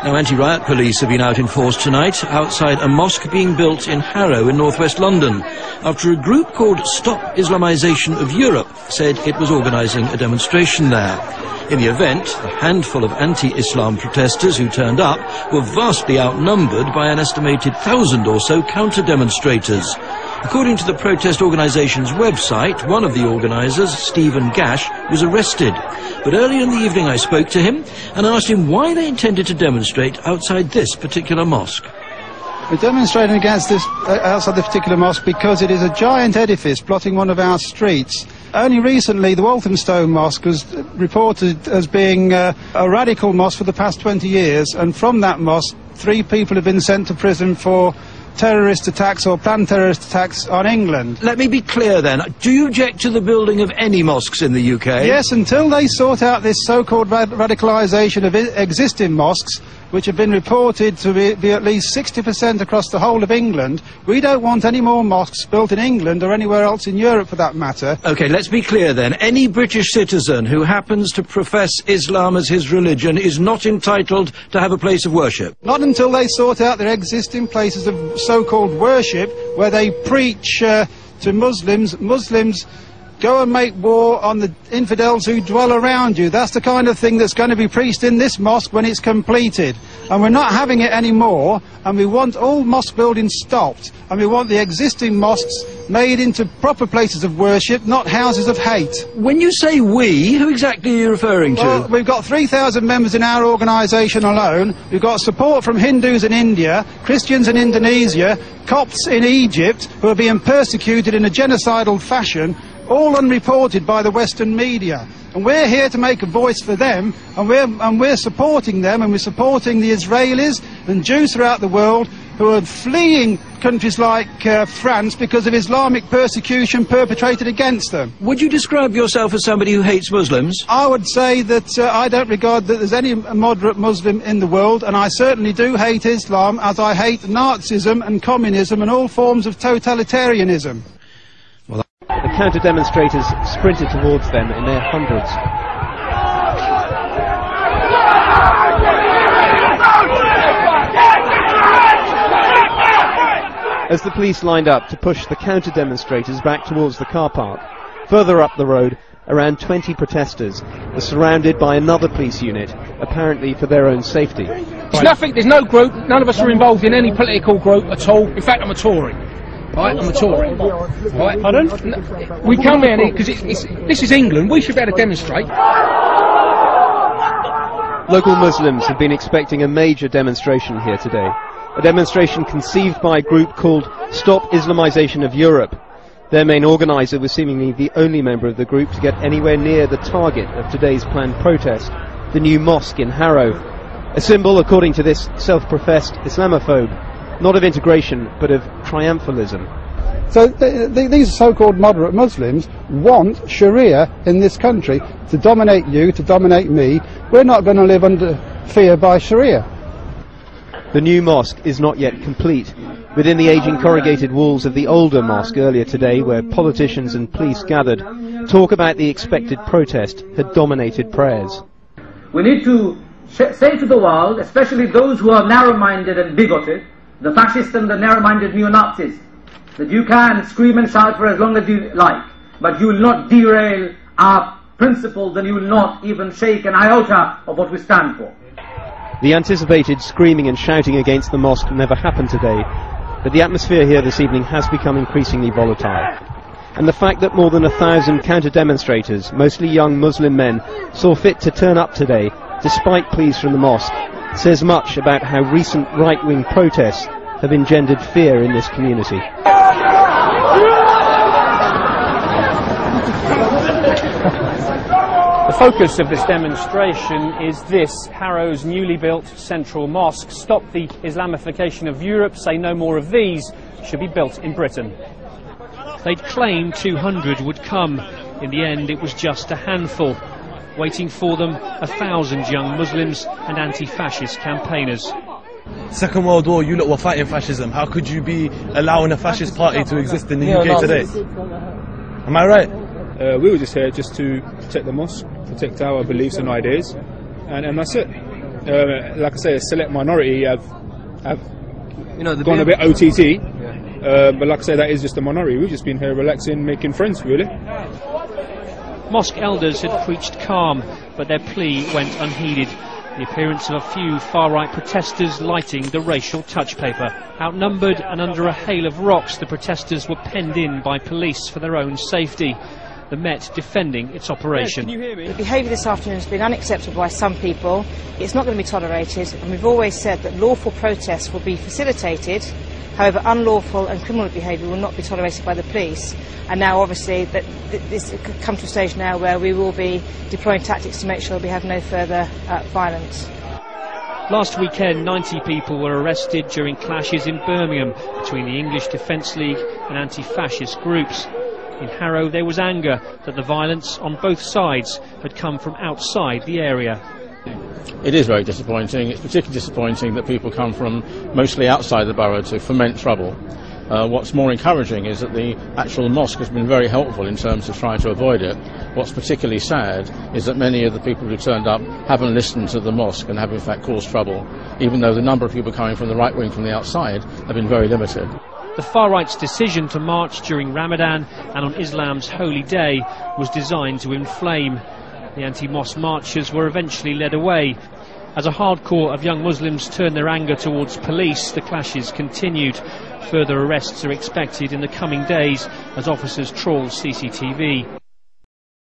Now, anti-riot police have been out in force tonight outside a mosque being built in Harrow in northwest London, after a group called Stop Islamisation of Europe said it was organising a demonstration there. In the event, a handful of anti-Islam protesters who turned up were vastly outnumbered by an estimated 1,000 or so counter-demonstrators. According to the protest organisation's website, one of the organisers, Stephen Gash, was arrested. But earlier in the evening I spoke to him and asked him why they intended to demonstrate outside this particular mosque. We're demonstrating against this outside this particular mosque because it is a giant edifice blotting one of our streets. Only recently the Walthamstow Mosque was reported as being a radical mosque for the past 20 years, and from that mosque 3 people have been sent to prison for terrorist attacks or planned terrorist attacks on England. Let me be clear then, do you object to the building of any mosques in the UK? Yes, until they sort out this so-called radicalisation of existing mosques, which have been reported to be at least 60% across the whole of England. We don't want any more mosques built in England or anywhere else in Europe for that matter. OK, let's be clear then. Any British citizen who happens to profess Islam as his religion is not entitled to have a place of worship? Not until they sort out their existing places of so-called worship where they preach to Muslims. Muslims go and make war on the infidels who dwell around you. That's the kind of thing that's going to be preached in this mosque when it's completed. And we're not having it anymore, and we want all mosque building stopped, and we want the existing mosques made into proper places of worship, not houses of hate. When you say we, who exactly are you referring to? Well, we've got 3,000 members in our organisation alone. We've got support from Hindus in India, Christians in Indonesia, Copts in Egypt, who are being persecuted in a genocidal fashion, all unreported by the Western media. And we're here to make a voice for them, and we're supporting them, and we're supporting the Israelis and Jews throughout the world who are fleeing countries like France because of Islamic persecution perpetrated against them. Would you describe yourself as somebody who hates Muslims? I would say that I don't regard that there's any moderate Muslim in the world, and I certainly do hate Islam, as I hate Nazism and communism and all forms of totalitarianism. The counter-demonstrators sprinted towards them in their hundreds. As the police lined up to push the counter-demonstrators back towards the car park, further up the road, around 20 protesters were surrounded by another police unit, apparently for their own safety. There's nothing, there's no group, none of us are involved in any political group at all. In fact, I'm a Tory. Right, I'm a Tory. Right, pardon? We come here because this is England. We should be able to demonstrate. Local Muslims have been expecting a major demonstration here today. A demonstration conceived by a group called Stop Islamisation of Europe. Their main organiser was seemingly the only member of the group to get anywhere near the target of today's planned protest, the new mosque in Harrow. A symbol, according to this self-professed Islamophobe, not of integration, but of triumphalism. So these so-called moderate Muslims want Sharia in this country to dominate you, to dominate me. We're not going to live under fear by Sharia. The new mosque is not yet complete. Within the ageing corrugated walls of the older mosque earlier today, where politicians and police gathered, talk about the expected protest had dominated prayers. We need to say to the world, especially those who are narrow-minded and bigoted, the fascists and the narrow-minded neo-Nazis, that you can scream and shout for as long as you like, but you will not derail our principles, and you will not even shake an iota of what we stand for. The anticipated screaming and shouting against the mosque never happened today, but the atmosphere here this evening has become increasingly volatile. And the fact that more than 1,000 counter-demonstrators, mostly young Muslim men, saw fit to turn up today, despite pleas from the mosque, says much about how recent right-wing protests have engendered fear in this community. The focus of this demonstration is this: Harrow's newly built central mosque. Stop the Islamification of Europe, say no more of these, should be built in Britain. They'd claimed 200 would come. In the end, it was just a handful. Waiting for them, 1,000 young Muslims and anti-fascist campaigners. Second World War, you lot were fighting fascism. How could you be allowing a fascist party to exist in the UK today? Am I right? We were just here just to protect the mosque, protect our beliefs and ideas, and that's it. like I say, a select minority have gone a bit OTT. But like I say, that is just a minority. We've just been here relaxing, making friends, really. Mosque elders had preached calm, but their plea went unheeded. The appearance of a few far-right protesters lighting the racial touch paper. Outnumbered and under a hail of rocks, the protesters were penned in by police for their own safety. The Met defending its operation. Yes, can you hear me? The behaviour this afternoon has been unacceptable by some people. It's not going to be tolerated, and we've always said that lawful protests will be facilitated. However, unlawful and criminal behaviour will not be tolerated by the police. And now, obviously, this could come to a stage now where we will be deploying tactics to make sure we have no further violence. Last weekend, 90 people were arrested during clashes in Birmingham between the English Defence League and anti-fascist groups. In Harrow, there was anger that the violence on both sides had come from outside the area. It is very disappointing. It's particularly disappointing that people come from mostly outside the borough to foment trouble. What's more encouraging is that the actual mosque has been very helpful in terms of trying to avoid it. What's particularly sad is that many of the people who turned up haven't listened to the mosque and have in fact caused trouble, even though the number of people coming from the right wing from the outside have been very limited. The far-right's decision to march during Ramadan and on Islam's holy day was designed to inflame. The anti-mosque marchers were eventually led away. As a hard core of young Muslims turned their anger towards police, the clashes continued. Further arrests are expected in the coming days as officers trawl CCTV.